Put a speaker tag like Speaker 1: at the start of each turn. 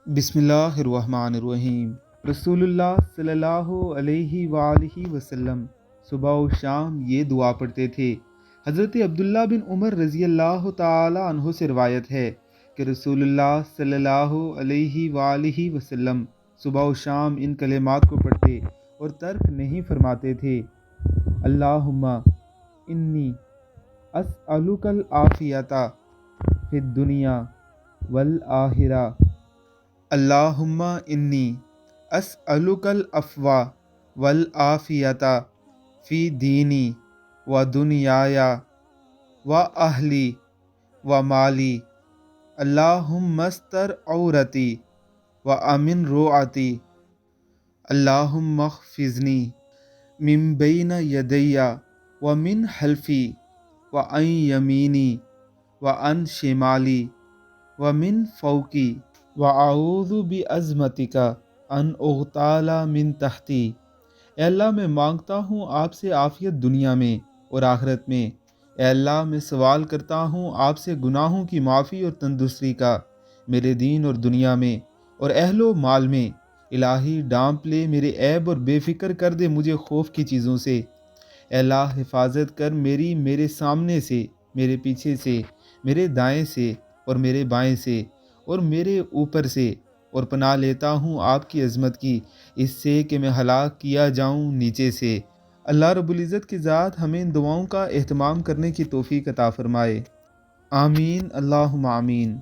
Speaker 1: बिस्मिल्लाहिर्रहमानिर्रहीम। रसूलुल्लाह सल्लल्लाहु अलैहि वालैहि वसल्लम सुबह और शाम ये दुआ पढ़ते थे। हज़रत अब्दुल्ला बिन उमर रज़ी अल्लाह ताला अन्हु से रवायत है कि रसूलुल्लाह सल्लल्लाहु अलैहि वालैहि वसल्लम सुबह और शाम इन कलिमात को पढ़ते और तर्क नहीं फरमाते थे। अल्लाहुम्मा इन्नी अस्अलुकल आफियता फिद दुनिया वल आखिरा। अल्लाहुम्मा इन्नी अस्अलुकल अफ़वा वल आफ़ियता फ़ी दीनी व दुनियाया व अहली व माली। अल्लाहुम्मा अस्तर औरती व अमिन रोआती। अल्लाहुम्मा ख़्फ़िज़नी मिन बैन यदैया व मिन हल्फ़ी व अन यमीनी व अन शिमाली व मिन फ़ौक़ी व आऊज़ु बि अज़मतिका अन उग़ताला मिन तहती। ए अल्लाह, मैं मांगता हूँ आपसे आफ़ियत दुनिया में और आखिरत में। ए अल्लाह, मैं सवाल करता हूँ आपसे गुनाहों की माफ़ी और तंदुरुस्ती का मेरे दीन और दुनिया में और अहलो माल में। इलाही, डांप ले मेरे ऐब और बेफ़िक्र कर दे मुझे खौफ की चीज़ों से। ए अल्लाह, हिफाजत कर मेरी मेरे सामने से, मेरे पीछे से, मेरे दाएं से और मेरे बाएं से और मेरे ऊपर से। और पनाह लेता हूँ आपकी अज़मत की इससे कि मैं हलाक किया जाऊँ नीचे से। अल्लाह रब्बुल इज़्ज़त की ज़ात हमें इन दुआओं का एहतमाम करने की तौफ़ीक़ अता फ़रमाए। आमीन अल्लाहुम्मा आमीन।